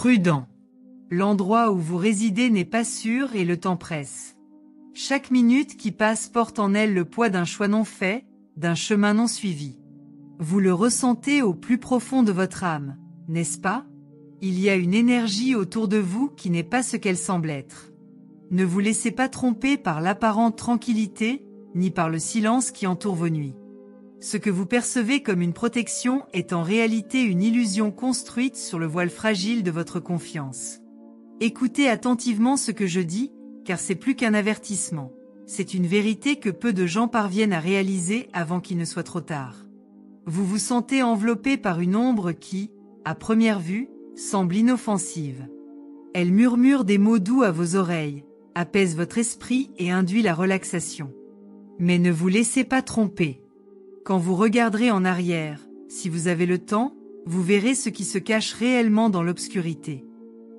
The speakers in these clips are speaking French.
Prudent. L'endroit où vous résidez n'est pas sûr et le temps presse. Chaque minute qui passe porte en elle le poids d'un choix non fait, d'un chemin non suivi. Vous le ressentez au plus profond de votre âme, n'est-ce pas? Il y a une énergie autour de vous qui n'est pas ce qu'elle semble être. Ne vous laissez pas tromper par l'apparente tranquillité, ni par le silence qui entoure vos nuits. Ce que vous percevez comme une protection est en réalité une illusion construite sur le voile fragile de votre confiance. Écoutez attentivement ce que je dis, car c'est plus qu'un avertissement. C'est une vérité que peu de gens parviennent à réaliser avant qu'il ne soit trop tard. Vous vous sentez enveloppé par une ombre qui, à première vue, semble inoffensive. Elle murmure des mots doux à vos oreilles, apaise votre esprit et induit la relaxation. Mais ne vous laissez pas tromper. Quand vous regarderez en arrière, si vous avez le temps, vous verrez ce qui se cache réellement dans l'obscurité.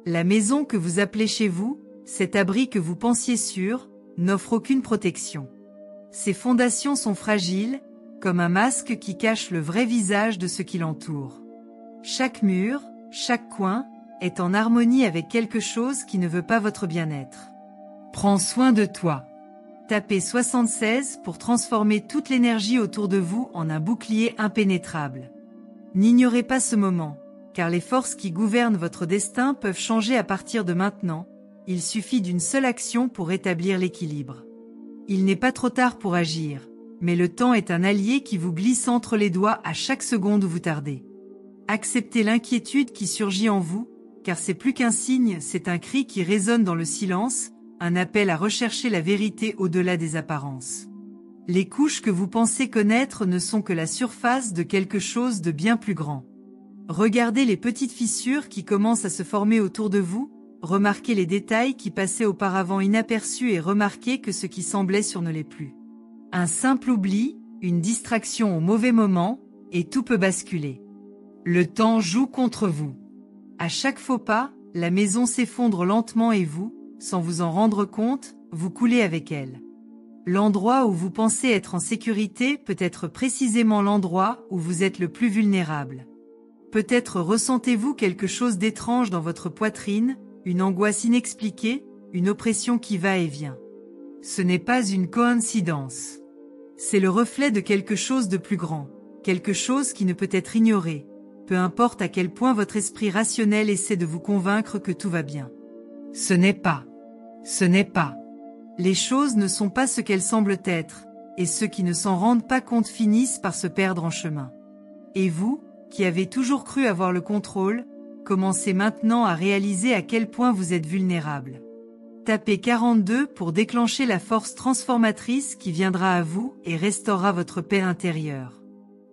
La maison que vous appelez chez vous, cet abri que vous pensiez sûr, n'offre aucune protection. Ses fondations sont fragiles, comme un masque qui cache le vrai visage de ce qui l'entoure. Chaque mur, chaque coin, est en harmonie avec quelque chose qui ne veut pas votre bien-être. Prends soin de toi. Tapez 76 pour transformer toute l'énergie autour de vous en un bouclier impénétrable. N'ignorez pas ce moment, car les forces qui gouvernent votre destin peuvent changer à partir de maintenant. Il suffit d'une seule action pour rétablir l'équilibre. Il n'est pas trop tard pour agir, mais le temps est un allié qui vous glisse entre les doigts à chaque seconde où vous tardez. Acceptez l'inquiétude qui surgit en vous, car c'est plus qu'un signe, c'est un cri qui résonne dans le silence, un appel à rechercher la vérité au-delà des apparences. Les couches que vous pensez connaître ne sont que la surface de quelque chose de bien plus grand. Regardez les petites fissures qui commencent à se former autour de vous, remarquez les détails qui passaient auparavant inaperçus et remarquez que ce qui semblait sûr ne l'est plus. Un simple oubli, une distraction au mauvais moment, et tout peut basculer. Le temps joue contre vous. À chaque faux pas, la maison s'effondre lentement et vous, sans vous en rendre compte, vous coulez avec elle. L'endroit où vous pensez être en sécurité peut être précisément l'endroit où vous êtes le plus vulnérable. Peut-être ressentez-vous quelque chose d'étrange dans votre poitrine, une angoisse inexpliquée, une oppression qui va et vient. Ce n'est pas une coïncidence. C'est le reflet de quelque chose de plus grand, quelque chose qui ne peut être ignoré, peu importe à quel point votre esprit rationnel essaie de vous convaincre que tout va bien. Ce n'est pas. Les choses ne sont pas ce qu'elles semblent être, et ceux qui ne s'en rendent pas compte finissent par se perdre en chemin. Et vous, qui avez toujours cru avoir le contrôle, commencez maintenant à réaliser à quel point vous êtes vulnérable. Tapez 42 pour déclencher la force transformatrice qui viendra à vous et restaurera votre paix intérieure.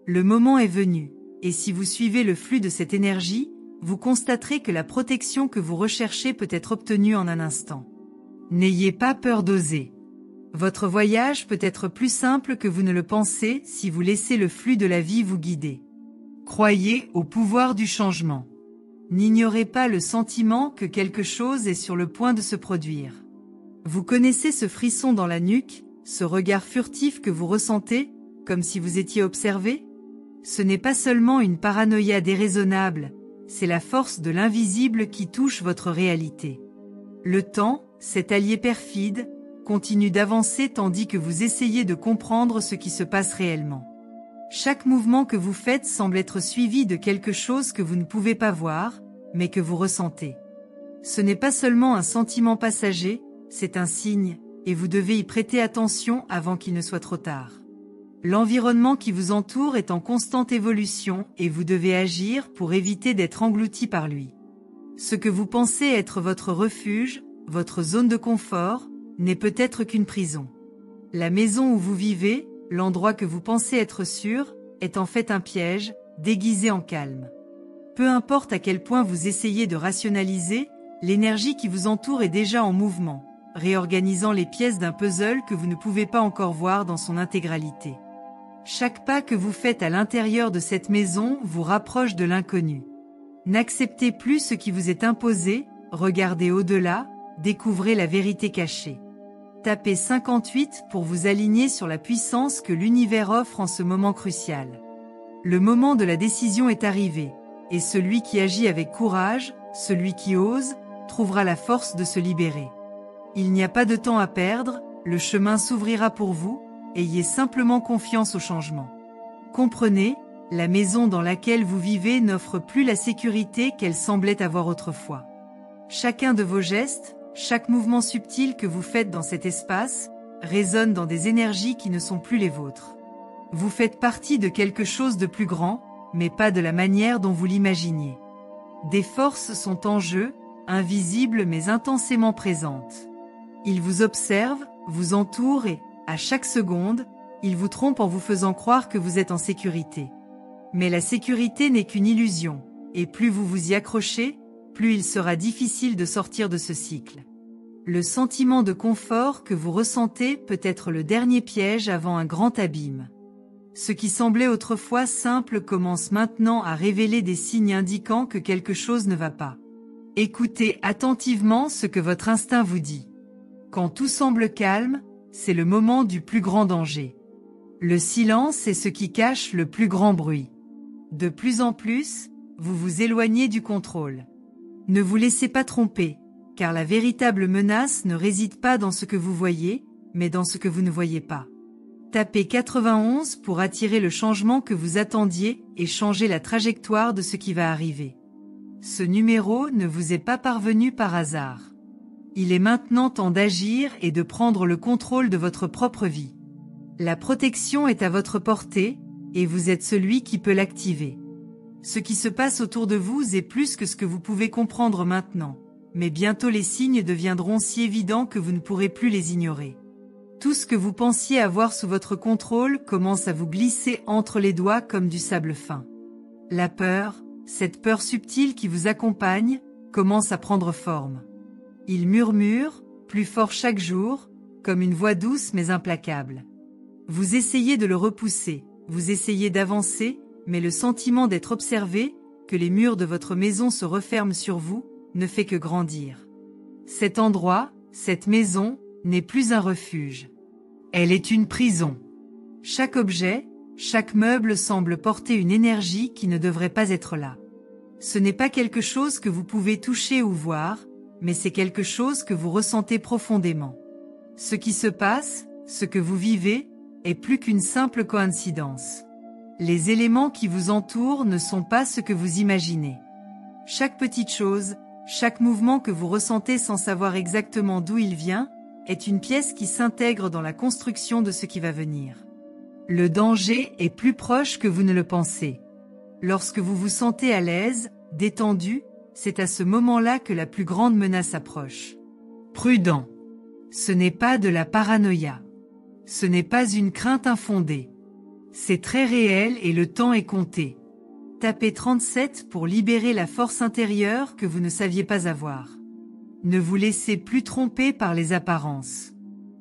Le moment est venu, et si vous suivez le flux de cette énergie, vous constaterez que la protection que vous recherchez peut être obtenue en un instant. N'ayez pas peur d'oser. Votre voyage peut être plus simple que vous ne le pensez si vous laissez le flux de la vie vous guider. Croyez au pouvoir du changement. N'ignorez pas le sentiment que quelque chose est sur le point de se produire. Vous connaissez ce frisson dans la nuque, ce regard furtif que vous ressentez, comme si vous étiez observé? Ce n'est pas seulement une paranoïa déraisonnable, c'est la force de l'invisible qui touche votre réalité. Le temps, cet allié perfide, continue d'avancer tandis que vous essayez de comprendre ce qui se passe réellement. Chaque mouvement que vous faites semble être suivi de quelque chose que vous ne pouvez pas voir, mais que vous ressentez. Ce n'est pas seulement un sentiment passager, c'est un signe, et vous devez y prêter attention avant qu'il ne soit trop tard. L'environnement qui vous entoure est en constante évolution et vous devez agir pour éviter d'être englouti par lui. Ce que vous pensez être votre refuge, votre zone de confort, n'est peut-être qu'une prison. La maison où vous vivez, l'endroit que vous pensez être sûr, est en fait un piège, déguisé en calme. Peu importe à quel point vous essayez de rationaliser, l'énergie qui vous entoure est déjà en mouvement, réorganisant les pièces d'un puzzle que vous ne pouvez pas encore voir dans son intégralité. Chaque pas que vous faites à l'intérieur de cette maison vous rapproche de l'inconnu. N'acceptez plus ce qui vous est imposé, regardez au-delà, découvrez la vérité cachée. Tapez 58 pour vous aligner sur la puissance que l'univers offre en ce moment crucial. Le moment de la décision est arrivé, et celui qui agit avec courage, Celui qui ose, trouvera la force de se libérer. Il n'y a pas de temps à perdre, le chemin s'ouvrira pour vous, ayez simplement confiance au changement. Comprenez, la maison dans laquelle vous vivez n'offre plus la sécurité qu'elle semblait avoir autrefois. Chacun de vos gestes, chaque mouvement subtil que vous faites dans cet espace, résonne dans des énergies qui ne sont plus les vôtres. Vous faites partie de quelque chose de plus grand, mais pas de la manière dont vous l'imaginiez. Des forces sont en jeu, invisibles mais intensément présentes. Ils vous observent, vous entourent et, à chaque seconde, ils vous trompent en vous faisant croire que vous êtes en sécurité. Mais la sécurité n'est qu'une illusion, et plus vous vous y accrochez, plus il sera difficile de sortir de ce cycle. Le sentiment de confort que vous ressentez peut être le dernier piège avant un grand abîme. Ce qui semblait autrefois simple commence maintenant à révéler des signes indiquant que quelque chose ne va pas. Écoutez attentivement ce que votre instinct vous dit. Quand tout semble calme, c'est le moment du plus grand danger. Le silence est ce qui cache le plus grand bruit. De plus en plus, vous vous éloignez du contrôle. Ne vous laissez pas tromper, car la véritable menace ne réside pas dans ce que vous voyez, mais dans ce que vous ne voyez pas. Tapez 91 pour attirer le changement que vous attendiez et changer la trajectoire de ce qui va arriver. Ce numéro ne vous est pas parvenu par hasard. Il est maintenant temps d'agir et de prendre le contrôle de votre propre vie. La protection est à votre portée, et vous êtes celui qui peut l'activer. Ce qui se passe autour de vous est plus que ce que vous pouvez comprendre maintenant, mais bientôt les signes deviendront si évidents que vous ne pourrez plus les ignorer. Tout ce que vous pensiez avoir sous votre contrôle commence à vous glisser entre les doigts comme du sable fin. La peur, cette peur subtile qui vous accompagne, commence à prendre forme. Il murmure, plus fort chaque jour, comme une voix douce mais implacable. Vous essayez de le repousser, vous essayez d'avancer, mais le sentiment d'être observé, que les murs de votre maison se referment sur vous, ne fait que grandir. Cet endroit, cette maison, n'est plus un refuge. Elle est une prison. Chaque objet, chaque meuble semble porter une énergie qui ne devrait pas être là. Ce n'est pas quelque chose que vous pouvez toucher ou voir, mais c'est quelque chose que vous ressentez profondément. Ce qui se passe, ce que vous vivez, est plus qu'une simple coïncidence. Les éléments qui vous entourent ne sont pas ce que vous imaginez. Chaque petite chose, chaque mouvement que vous ressentez sans savoir exactement d'où il vient, est une pièce qui s'intègre dans la construction de ce qui va venir. Le danger est plus proche que vous ne le pensez. Lorsque vous vous sentez à l'aise, détendu, c'est à ce moment-là que la plus grande menace approche. Prudent. Ce n'est pas de la paranoïa. Ce n'est pas une crainte infondée. C'est très réel et le temps est compté. Tapez 37 pour libérer la force intérieure que vous ne saviez pas avoir. Ne vous laissez plus tromper par les apparences.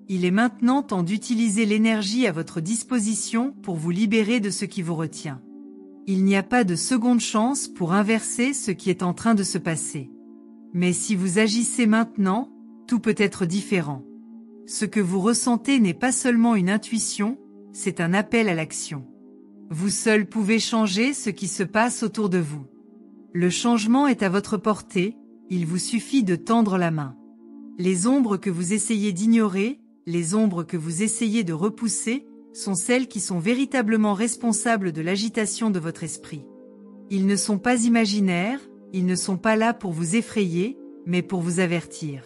Il est maintenant temps d'utiliser l'énergie à votre disposition pour vous libérer de ce qui vous retient. Il n'y a pas de seconde chance pour inverser ce qui est en train de se passer. Mais si vous agissez maintenant, tout peut être différent. Ce que vous ressentez n'est pas seulement une intuition, c'est un appel à l'action. Vous seul pouvez changer ce qui se passe autour de vous. Le changement est à votre portée, il vous suffit de tendre la main. Les ombres que vous essayez d'ignorer, les ombres que vous essayez de repousser, sont celles qui sont véritablement responsables de l'agitation de votre esprit. Ils ne sont pas imaginaires, ils ne sont pas là pour vous effrayer, mais pour vous avertir.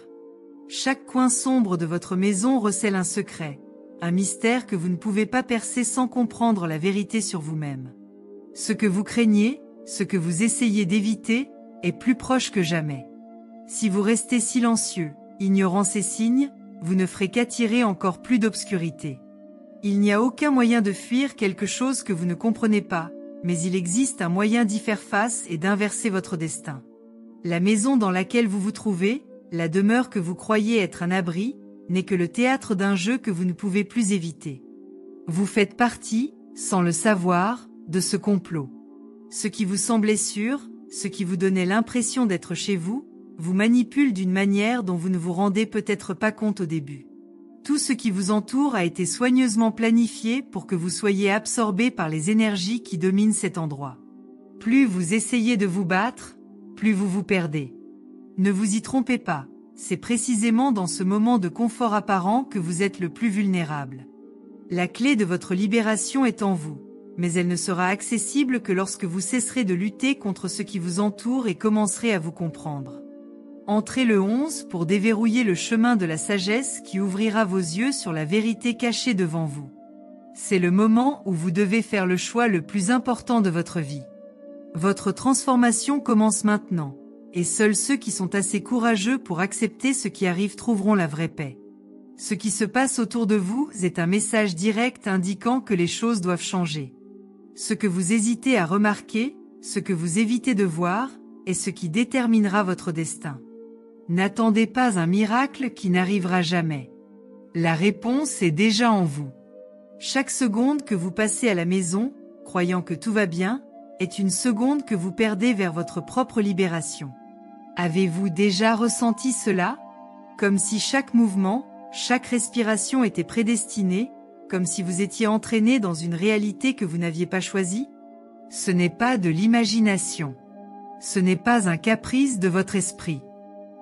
Chaque coin sombre de votre maison recèle un secret, un mystère que vous ne pouvez pas percer sans comprendre la vérité sur vous-même. Ce que vous craignez, ce que vous essayez d'éviter, est plus proche que jamais. Si vous restez silencieux, ignorant ces signes, vous ne ferez qu'attirer encore plus d'obscurité. Il n'y a aucun moyen de fuir quelque chose que vous ne comprenez pas, mais il existe un moyen d'y faire face et d'inverser votre destin. La maison dans laquelle vous vous trouvez, la demeure que vous croyez être un abri, n'est que le théâtre d'un jeu que vous ne pouvez plus éviter. Vous faites partie, sans le savoir, de ce complot. Ce qui vous semblait sûr, ce qui vous donnait l'impression d'être chez vous, vous manipule d'une manière dont vous ne vous rendez peut-être pas compte au début. Tout ce qui vous entoure a été soigneusement planifié pour que vous soyez absorbé par les énergies qui dominent cet endroit. Plus vous essayez de vous battre, plus vous vous perdez. Ne vous y trompez pas, c'est précisément dans ce moment de confort apparent que vous êtes le plus vulnérable. La clé de votre libération est en vous, mais elle ne sera accessible que lorsque vous cesserez de lutter contre ce qui vous entoure et commencerez à vous comprendre. Entrez le 11 pour déverrouiller le chemin de la sagesse qui ouvrira vos yeux sur la vérité cachée devant vous. C'est le moment où vous devez faire le choix le plus important de votre vie. Votre transformation commence maintenant, et seuls ceux qui sont assez courageux pour accepter ce qui arrive trouveront la vraie paix. Ce qui se passe autour de vous est un message direct indiquant que les choses doivent changer. Ce que vous hésitez à remarquer, ce que vous évitez de voir, est ce qui déterminera votre destin. N'attendez pas un miracle qui n'arrivera jamais. La réponse est déjà en vous. Chaque seconde que vous passez à la maison, croyant que tout va bien, est une seconde que vous perdez vers votre propre libération. Avez-vous déjà ressenti cela? Comme si chaque mouvement, chaque respiration était prédestinée, comme si vous étiez entraîné dans une réalité que vous n'aviez pas choisie? Ce n'est pas de l'imagination. Ce n'est pas un caprice de votre esprit.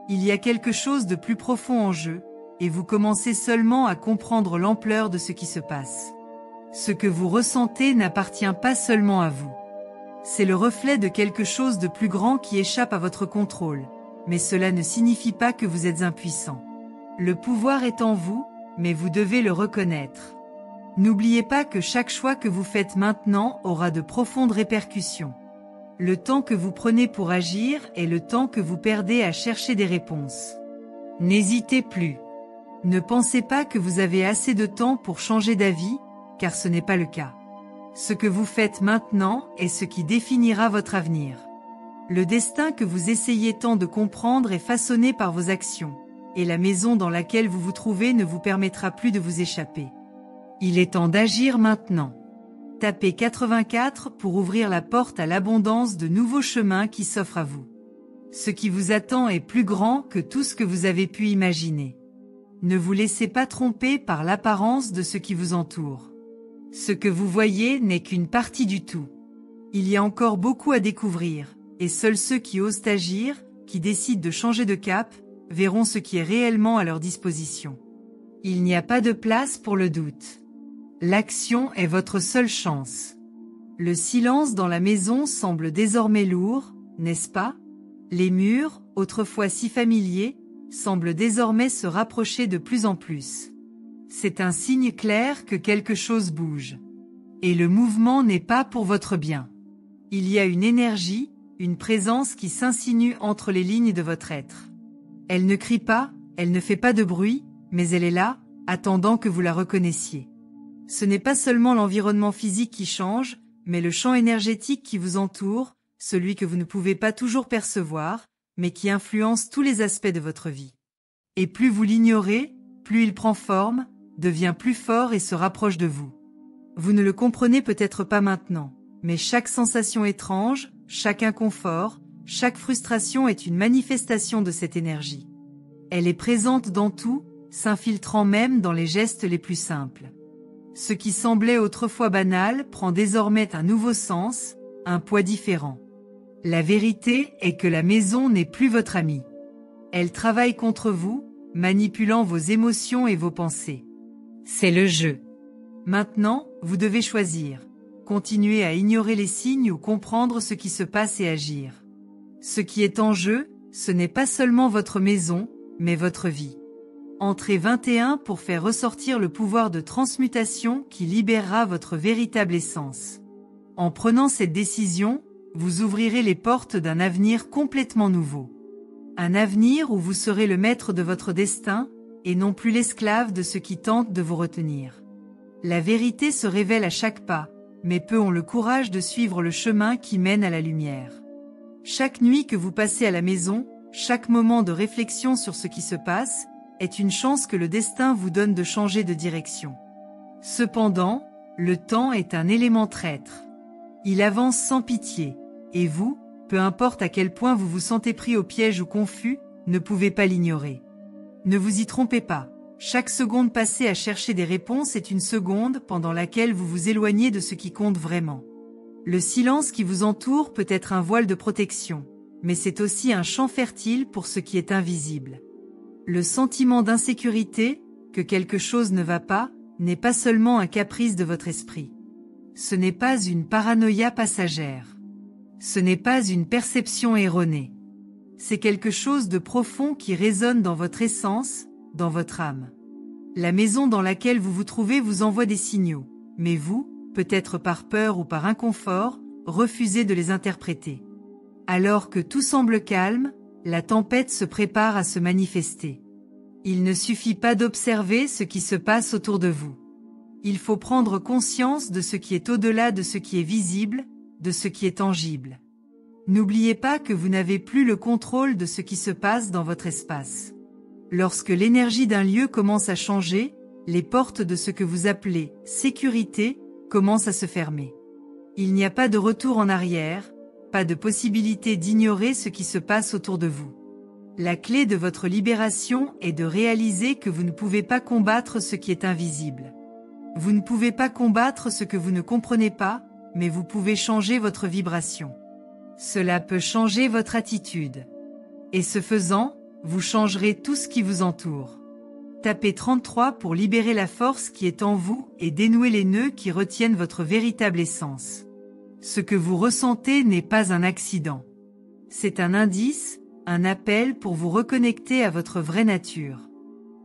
Il y a quelque chose de plus profond en jeu, et vous commencez seulement à comprendre l'ampleur de ce qui se passe. Ce que vous ressentez n'appartient pas seulement à vous. C'est le reflet de quelque chose de plus grand qui échappe à votre contrôle, mais cela ne signifie pas que vous êtes impuissant. Le pouvoir est en vous, mais vous devez le reconnaître. N'oubliez pas que chaque choix que vous faites maintenant aura de profondes répercussions. Le temps que vous prenez pour agir est le temps que vous perdez à chercher des réponses. N'hésitez plus. Ne pensez pas que vous avez assez de temps pour changer d'avis, car ce n'est pas le cas. Ce que vous faites maintenant est ce qui définira votre avenir. Le destin que vous essayez tant de comprendre est façonné par vos actions, et la maison dans laquelle vous vous trouvez ne vous permettra plus de vous échapper. Il est temps d'agir maintenant. Tapez 84 pour ouvrir la porte à l'abondance de nouveaux chemins qui s'offrent à vous. Ce qui vous attend est plus grand que tout ce que vous avez pu imaginer. Ne vous laissez pas tromper par l'apparence de ce qui vous entoure. Ce que vous voyez n'est qu'une partie du tout. Il y a encore beaucoup à découvrir, et seuls ceux qui osent agir, qui décident de changer de cap, verront ce qui est réellement à leur disposition. Il n'y a pas de place pour le doute. L'action est votre seule chance. Le silence dans la maison semble désormais lourd, n'est-ce pas? Les murs, autrefois si familiers, semblent désormais se rapprocher de plus en plus. C'est un signe clair que quelque chose bouge. Et le mouvement n'est pas pour votre bien. Il y a une énergie, une présence qui s'insinue entre les lignes de votre être. Elle ne crie pas, elle ne fait pas de bruit, mais elle est là, attendant que vous la reconnaissiez. Ce n'est pas seulement l'environnement physique qui change, mais le champ énergétique qui vous entoure, celui que vous ne pouvez pas toujours percevoir, mais qui influence tous les aspects de votre vie. Et plus vous l'ignorez, plus il prend forme, devient plus fort et se rapproche de vous. Vous ne le comprenez peut-être pas maintenant, mais chaque sensation étrange, chaque inconfort, chaque frustration est une manifestation de cette énergie. Elle est présente dans tout, s'infiltrant même dans les gestes les plus simples. Ce qui semblait autrefois banal prend désormais un nouveau sens, un poids différent. La vérité est que la maison n'est plus votre amie. Elle travaille contre vous, manipulant vos émotions et vos pensées. C'est le jeu. Maintenant, vous devez choisir. Continuer à ignorer les signes ou comprendre ce qui se passe et agir. Ce qui est en jeu, ce n'est pas seulement votre maison, mais votre vie. Entrez 21 pour faire ressortir le pouvoir de transmutation qui libérera votre véritable essence. En prenant cette décision, vous ouvrirez les portes d'un avenir complètement nouveau. Un avenir où vous serez le maître de votre destin, et non plus l'esclave de ce qui tente de vous retenir. La vérité se révèle à chaque pas, mais peu ont le courage de suivre le chemin qui mène à la lumière. Chaque nuit que vous passez à la maison, chaque moment de réflexion sur ce qui se passe, est une chance que le destin vous donne de changer de direction. Cependant, le temps est un élément traître. Il avance sans pitié, et vous, peu importe à quel point vous vous sentez pris au piège ou confus, ne pouvez pas l'ignorer. Ne vous y trompez pas, chaque seconde passée à chercher des réponses est une seconde pendant laquelle vous vous éloignez de ce qui compte vraiment. Le silence qui vous entoure peut être un voile de protection, mais c'est aussi un champ fertile pour ce qui est invisible. Le sentiment d'insécurité, que quelque chose ne va pas, n'est pas seulement un caprice de votre esprit. Ce n'est pas une paranoïa passagère. Ce n'est pas une perception erronée. C'est quelque chose de profond qui résonne dans votre essence, dans votre âme. La maison dans laquelle vous vous trouvez vous envoie des signaux, mais vous, peut-être par peur ou par inconfort, refusez de les interpréter. Alors que tout semble calme, la tempête se prépare à se manifester. Il ne suffit pas d'observer ce qui se passe autour de vous. Il faut prendre conscience de ce qui est au-delà de ce qui est visible, de ce qui est tangible. N'oubliez pas que vous n'avez plus le contrôle de ce qui se passe dans votre espace. Lorsque l'énergie d'un lieu commence à changer, les portes de ce que vous appelez « sécurité » commencent à se fermer. Il n'y a pas de retour en arrière, pas de possibilité d'ignorer ce qui se passe autour de vous. La clé de votre libération est de réaliser que vous ne pouvez pas combattre ce qui est invisible. Vous ne pouvez pas combattre ce que vous ne comprenez pas, mais vous pouvez changer votre vibration. Cela peut changer votre attitude. Et ce faisant, vous changerez tout ce qui vous entoure. Tapez 33 pour libérer la force qui est en vous et dénouer les nœuds qui retiennent votre véritable essence. Ce que vous ressentez n'est pas un accident. C'est un indice, un appel pour vous reconnecter à votre vraie nature.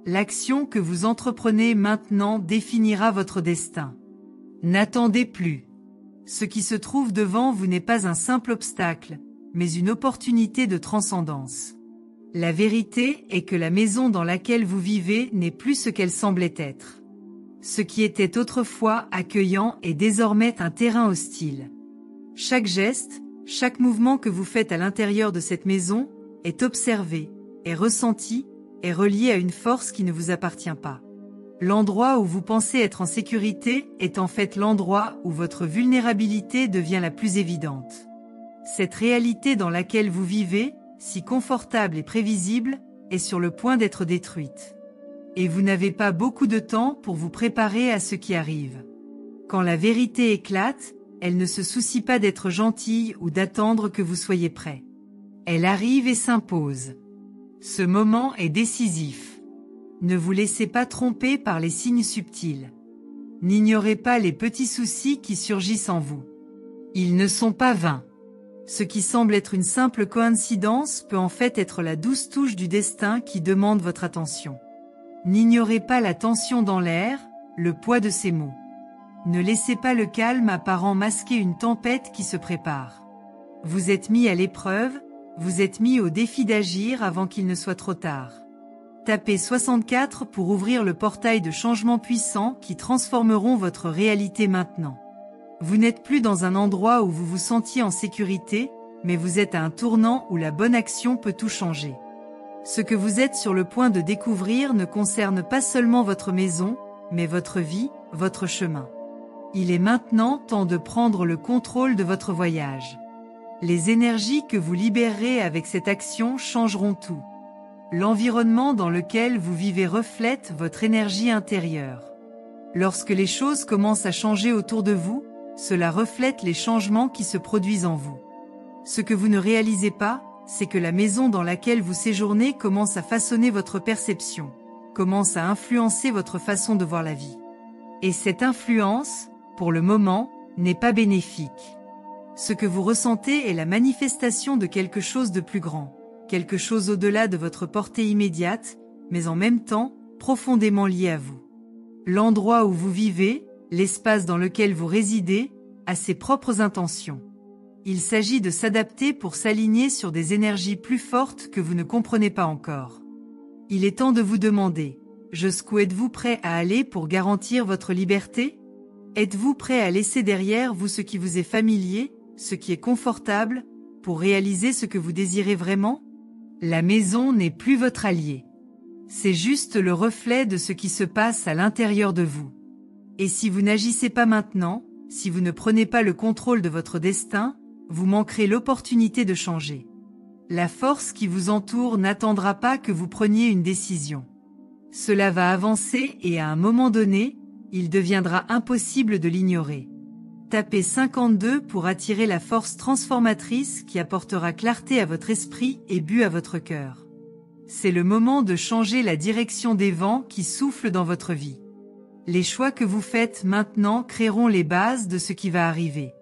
L'action que vous entreprenez maintenant définira votre destin. N'attendez plus. Ce qui se trouve devant vous n'est pas un simple obstacle, mais une opportunité de transcendance. La vérité est que la maison dans laquelle vous vivez n'est plus ce qu'elle semblait être. Ce qui était autrefois accueillant est désormais un terrain hostile. Chaque geste, chaque mouvement que vous faites à l'intérieur de cette maison est observé, est ressenti, est relié à une force qui ne vous appartient pas. L'endroit où vous pensez être en sécurité est en fait l'endroit où votre vulnérabilité devient la plus évidente. Cette réalité dans laquelle vous vivez, si confortable et prévisible, est sur le point d'être détruite. Et vous n'avez pas beaucoup de temps pour vous préparer à ce qui arrive. Quand la vérité éclate, elle ne se soucie pas d'être gentille ou d'attendre que vous soyez prêt. Elle arrive et s'impose. Ce moment est décisif. Ne vous laissez pas tromper par les signes subtils. N'ignorez pas les petits soucis qui surgissent en vous. Ils ne sont pas vains. Ce qui semble être une simple coïncidence peut en fait être la douce touche du destin qui demande votre attention. N'ignorez pas la tension dans l'air, le poids de ces mots. Ne laissez pas le calme apparent masquer une tempête qui se prépare. Vous êtes mis à l'épreuve, vous êtes mis au défi d'agir avant qu'il ne soit trop tard. Tapez 64 pour ouvrir le portail de changements puissants qui transformeront votre réalité maintenant. Vous n'êtes plus dans un endroit où vous vous sentiez en sécurité, mais vous êtes à un tournant où la bonne action peut tout changer. Ce que vous êtes sur le point de découvrir ne concerne pas seulement votre maison, mais votre vie, votre chemin. Il est maintenant temps de prendre le contrôle de votre voyage. Les énergies que vous libérerez avec cette action changeront tout. L'environnement dans lequel vous vivez reflète votre énergie intérieure. Lorsque les choses commencent à changer autour de vous, cela reflète les changements qui se produisent en vous. Ce que vous ne réalisez pas, c'est que la maison dans laquelle vous séjournez commence à façonner votre perception, commence à influencer votre façon de voir la vie. Et cette influence, pour le moment, n'est pas bénéfique. Ce que vous ressentez est la manifestation de quelque chose de plus grand, quelque chose au-delà de votre portée immédiate, mais en même temps, profondément lié à vous. L'endroit où vous vivez, l'espace dans lequel vous résidez, a ses propres intentions. Il s'agit de s'adapter pour s'aligner sur des énergies plus fortes que vous ne comprenez pas encore. Il est temps de vous demander, jusqu'où êtes-vous prêt à aller pour garantir votre liberté? Êtes-vous prêt à laisser derrière vous ce qui vous est familier, ce qui est confortable, pour réaliser ce que vous désirez vraiment? La maison n'est plus votre allié. C'est juste le reflet de ce qui se passe à l'intérieur de vous. Et si vous n'agissez pas maintenant, si vous ne prenez pas le contrôle de votre destin, vous manquerez l'opportunité de changer. La force qui vous entoure n'attendra pas que vous preniez une décision. Cela va avancer et à un moment donné, il deviendra impossible de l'ignorer. Tapez 52 pour attirer la force transformatrice qui apportera clarté à votre esprit et but à votre cœur. C'est le moment de changer la direction des vents qui soufflent dans votre vie. Les choix que vous faites maintenant créeront les bases de ce qui va arriver.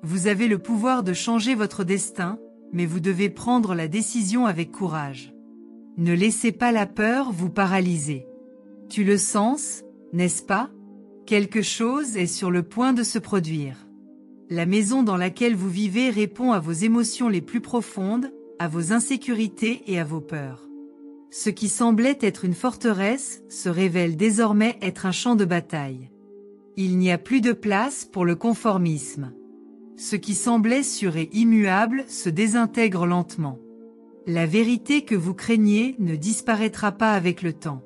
Vous avez le pouvoir de changer votre destin, mais vous devez prendre la décision avec courage. Ne laissez pas la peur vous paralyser. Tu le sens, n'est-ce pas? Quelque chose est sur le point de se produire. La maison dans laquelle vous vivez répond à vos émotions les plus profondes, à vos insécurités et à vos peurs. Ce qui semblait être une forteresse se révèle désormais être un champ de bataille. Il n'y a plus de place pour le conformisme. Ce qui semblait sûr et immuable se désintègre lentement. La vérité que vous craignez ne disparaîtra pas avec le temps.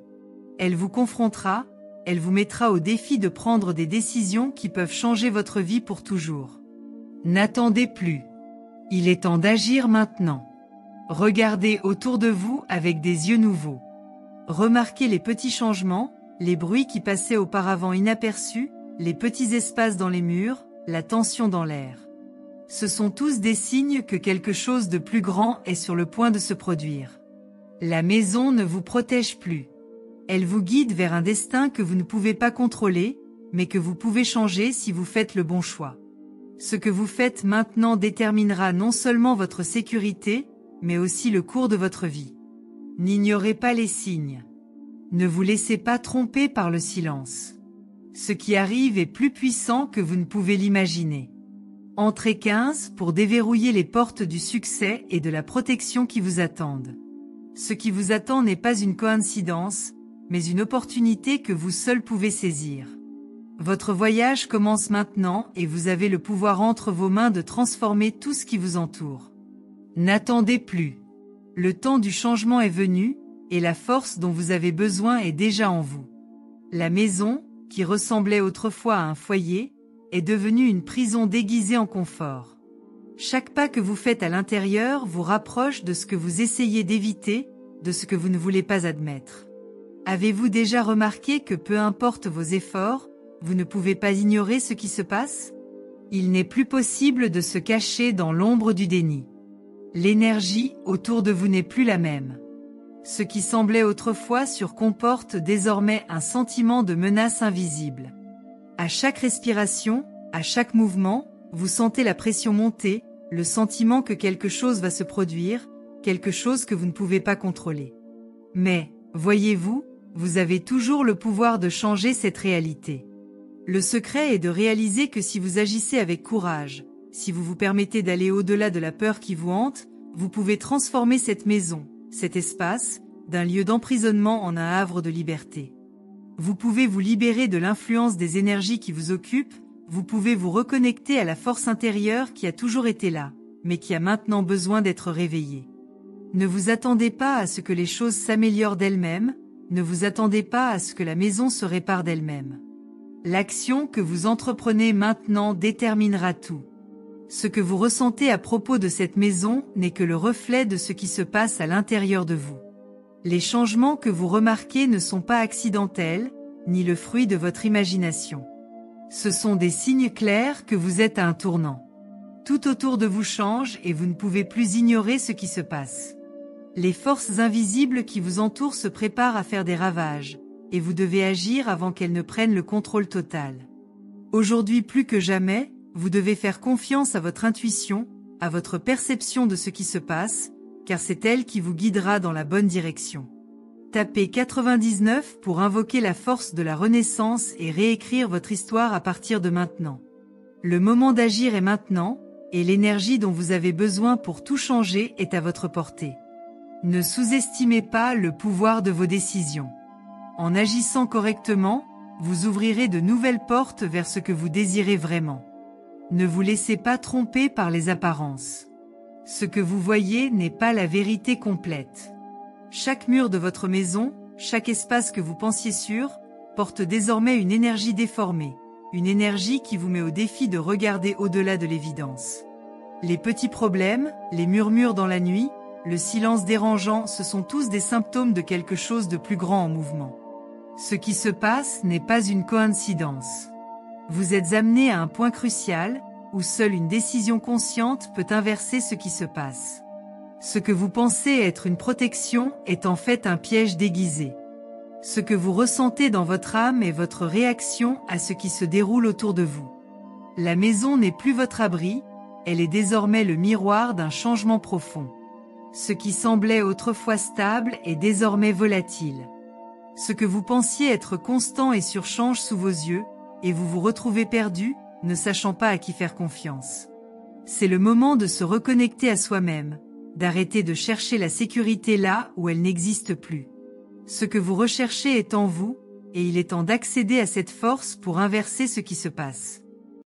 Elle vous confrontera, elle vous mettra au défi de prendre des décisions qui peuvent changer votre vie pour toujours. N'attendez plus. Il est temps d'agir maintenant. Regardez autour de vous avec des yeux nouveaux. Remarquez les petits changements, les bruits qui passaient auparavant inaperçus, les petits espaces dans les murs, la tension dans l'air. Ce sont tous des signes que quelque chose de plus grand est sur le point de se produire. La maison ne vous protège plus. Elle vous guide vers un destin que vous ne pouvez pas contrôler, mais que vous pouvez changer si vous faites le bon choix. Ce que vous faites maintenant déterminera non seulement votre sécurité, mais aussi le cours de votre vie. N'ignorez pas les signes. Ne vous laissez pas tromper par le silence. Ce qui arrive est plus puissant que vous ne pouvez l'imaginer. Entrez 15 pour déverrouiller les portes du succès et de la protection qui vous attendent. Ce qui vous attend n'est pas une coïncidence, mais une opportunité que vous seul pouvez saisir. Votre voyage commence maintenant et vous avez le pouvoir entre vos mains de transformer tout ce qui vous entoure. N'attendez plus. Le temps du changement est venu, et la force dont vous avez besoin est déjà en vous. La maison, qui ressemblait autrefois à un foyer, est devenue une prison déguisée en confort. Chaque pas que vous faites à l'intérieur vous rapproche de ce que vous essayez d'éviter, de ce que vous ne voulez pas admettre. Avez-vous déjà remarqué que peu importe vos efforts, vous ne pouvez pas ignorer ce qui se passe? Il n'est plus possible de se cacher dans l'ombre du déni. L'énergie autour de vous n'est plus la même. Ce qui semblait autrefois sûr comporte désormais un sentiment de menace invisible. À chaque respiration, à chaque mouvement, vous sentez la pression monter, le sentiment que quelque chose va se produire, quelque chose que vous ne pouvez pas contrôler. Mais, voyez-vous, vous avez toujours le pouvoir de changer cette réalité. Le secret est de réaliser que si vous agissez avec courage, si vous vous permettez d'aller au-delà de la peur qui vous hante, vous pouvez transformer cette maison, cet espace, d'un lieu d'emprisonnement en un havre de liberté. Vous pouvez vous libérer de l'influence des énergies qui vous occupent, vous pouvez vous reconnecter à la force intérieure qui a toujours été là, mais qui a maintenant besoin d'être réveillée. Ne vous attendez pas à ce que les choses s'améliorent d'elles-mêmes, ne vous attendez pas à ce que la maison se répare d'elle-même. L'action que vous entreprenez maintenant déterminera tout. Ce que vous ressentez à propos de cette maison n'est que le reflet de ce qui se passe à l'intérieur de vous. Les changements que vous remarquez ne sont pas accidentels, ni le fruit de votre imagination. Ce sont des signes clairs que vous êtes à un tournant. Tout autour de vous change et vous ne pouvez plus ignorer ce qui se passe. Les forces invisibles qui vous entourent se préparent à faire des ravages, et vous devez agir avant qu'elles ne prennent le contrôle total. Aujourd'hui plus que jamais, vous devez faire confiance à votre intuition, à votre perception de ce qui se passe, car c'est elle qui vous guidera dans la bonne direction. Tapez 99 pour invoquer la force de la renaissance et réécrire votre histoire à partir de maintenant. Le moment d'agir est maintenant, et l'énergie dont vous avez besoin pour tout changer est à votre portée. Ne sous-estimez pas le pouvoir de vos décisions. En agissant correctement, vous ouvrirez de nouvelles portes vers ce que vous désirez vraiment. Ne vous laissez pas tromper par les apparences. Ce que vous voyez n'est pas la vérité complète. Chaque mur de votre maison, chaque espace que vous pensiez sûr, porte désormais une énergie déformée, une énergie qui vous met au défi de regarder au-delà de l'évidence. Les petits problèmes, les murmures dans la nuit, le silence dérangeant, ce sont tous des symptômes de quelque chose de plus grand en mouvement. Ce qui se passe n'est pas une coïncidence. Vous êtes amené à un point crucial, où seule une décision consciente peut inverser ce qui se passe. Ce que vous pensez être une protection est en fait un piège déguisé. Ce que vous ressentez dans votre âme est votre réaction à ce qui se déroule autour de vous. La maison n'est plus votre abri, elle est désormais le miroir d'un changement profond. Ce qui semblait autrefois stable est désormais volatile. Ce que vous pensiez être constant et surchange sous vos yeux, et vous vous retrouvez perdu, ne sachant pas à qui faire confiance. C'est le moment de se reconnecter à soi-même, d'arrêter de chercher la sécurité là où elle n'existe plus. Ce que vous recherchez est en vous, et il est temps d'accéder à cette force pour inverser ce qui se passe.